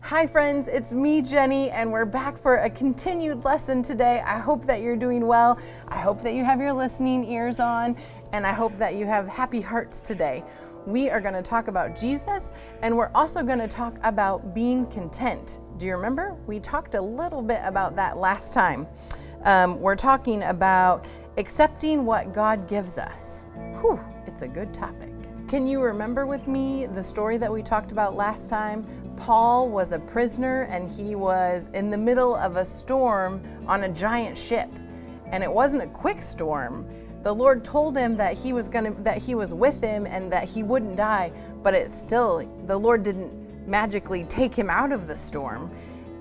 Hi friends, it's me, Jenny, and we're back for a continued lesson today. I hope that you're doing well. I hope that you have your listening ears on, and I hope that you have happy hearts today. We are going to talk about Jesus, and we're also going to talk about being content. Do you remember? We talked a little bit about that last time. We're talking about accepting what God gives us. Whew, it's a good topic. Can you remember with me the story that we talked about last time? Paul was a prisoner and he was in the middle of a storm on a giant ship. And it wasn't a quick storm. The Lord told him that he was with him and that he wouldn't die, but the Lord didn't magically take him out of the storm.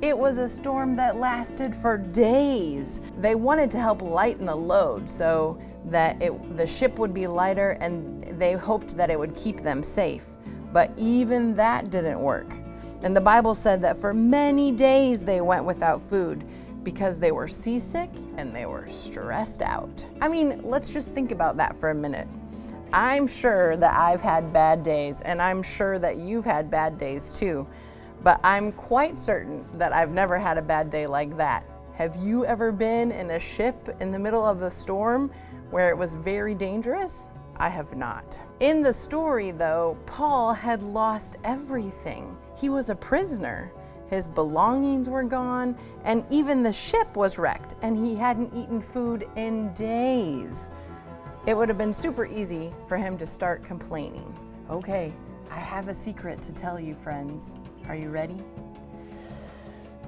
It was a storm that lasted for days. They wanted to help lighten the load so that the ship would be lighter, and they hoped that it would keep them safe. But even that didn't work. And the Bible said that for many days they went without food because they were seasick and they were stressed out. I mean, let's just think about that for a minute. I'm sure that I've had bad days, and I'm sure that you've had bad days too. But I'm quite certain that I've never had a bad day like that. Have you ever been in a ship in the middle of the storm where it was very dangerous? I have not. In the story, though, Paul had lost everything. He was a prisoner. His belongings were gone, and even the ship was wrecked, and he hadn't eaten food in days. It would have been super easy for him to start complaining. Okay, I have a secret to tell you, friends. Are you ready?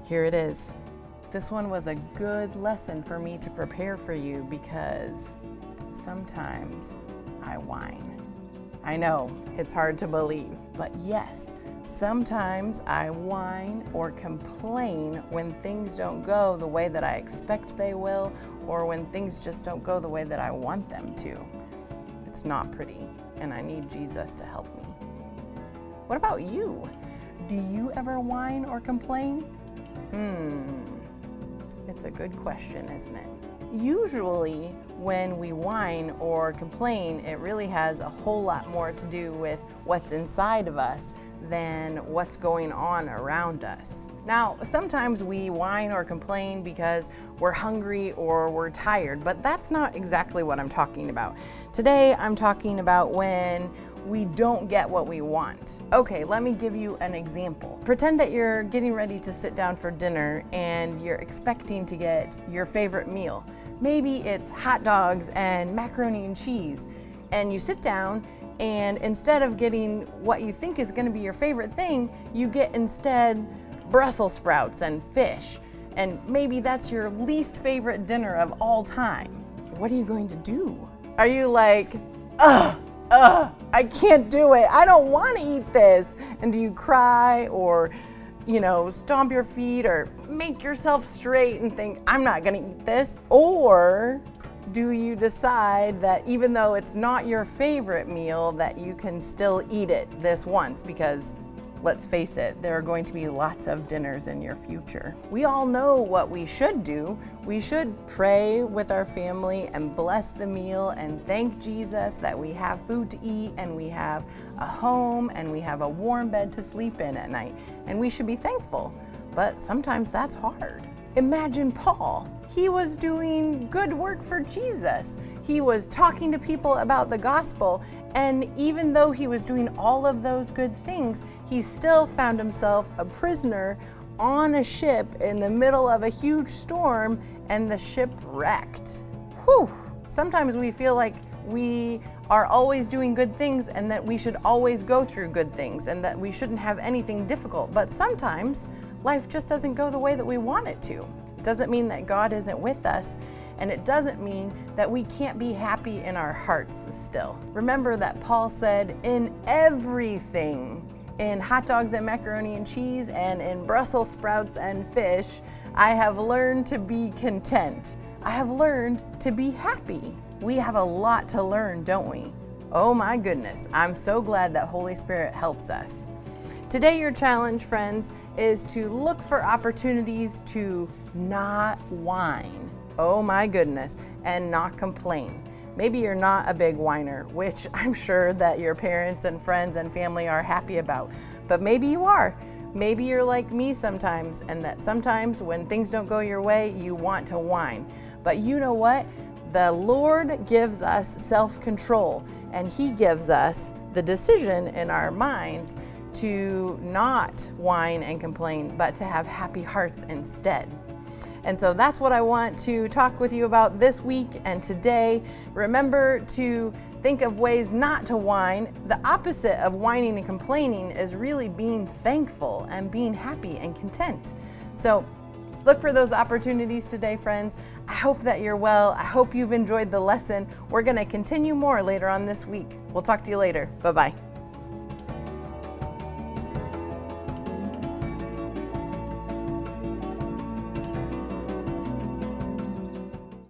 Here it is. This one was a good lesson for me to prepare for you because sometimes I whine. I know, it's hard to believe, but yes, sometimes I whine or complain when things don't go the way that I expect they will, or when things just don't go the way that I want them to. It's not pretty, and I need Jesus to help me. What about you? Do you ever whine or complain? It's a good question, isn't it? Usually, when we whine or complain, it really has a whole lot more to do with what's inside of us than what's going on around us. Now, sometimes we whine or complain because we're hungry or we're tired, but that's not exactly what I'm talking about. Today, I'm talking about when we don't get what we want. Okay, let me give you an example. Pretend that you're getting ready to sit down for dinner and you're expecting to get your favorite meal. Maybe it's hot dogs and macaroni and cheese. And you sit down, and instead of getting what you think is gonna be your favorite thing, you get instead Brussels sprouts and fish. And maybe that's your least favorite dinner of all time. What are you going to do? Are you like, I can't do it. I don't want to eat this. And do you cry or, stomp your feet or make yourself straight and think, I'm not going to eat this? Or do you decide that even though it's not your favorite meal, that you can still eat it this once? Because let's face it, there are going to be lots of dinners in your future. We all know what we should do. We should pray with our family and bless the meal and thank Jesus that we have food to eat and we have a home and we have a warm bed to sleep in at night. And we should be thankful. But sometimes that's hard. Imagine Paul. He was doing good work for Jesus. He was talking to people about the gospel. And even though he was doing all of those good things, he still found himself a prisoner on a ship in the middle of a huge storm, and the ship wrecked. Whew! Sometimes we feel like we are always doing good things and that we should always go through good things and that we shouldn't have anything difficult. But sometimes life just doesn't go the way that we want it to. It doesn't mean that God isn't with us, and it doesn't mean that we can't be happy in our hearts still. Remember that Paul said, in everything, in hot dogs and macaroni and cheese and in Brussels sprouts and fish, I have learned to be content. I have learned to be happy. We have a lot to learn, don't we? Oh my goodness, I'm so glad that Holy Spirit helps us. Today, your challenge, friends, is to look for opportunities to not whine. Oh my goodness, and not complain. Maybe you're not a big whiner, which I'm sure that your parents and friends and family are happy about, but maybe you are. Maybe you're like me sometimes, and that sometimes when things don't go your way, you want to whine. But you know what? The Lord gives us self-control, and He gives us the decision in our minds to not whine and complain, but to have happy hearts instead. And so that's what I want to talk with you about this week and today. Remember to think of ways not to whine. The opposite of whining and complaining is really being thankful and being happy and content. So look for those opportunities today, friends. I hope that you're well. I hope you've enjoyed the lesson. We're going to continue more later on this week. We'll talk to you later. Bye-bye.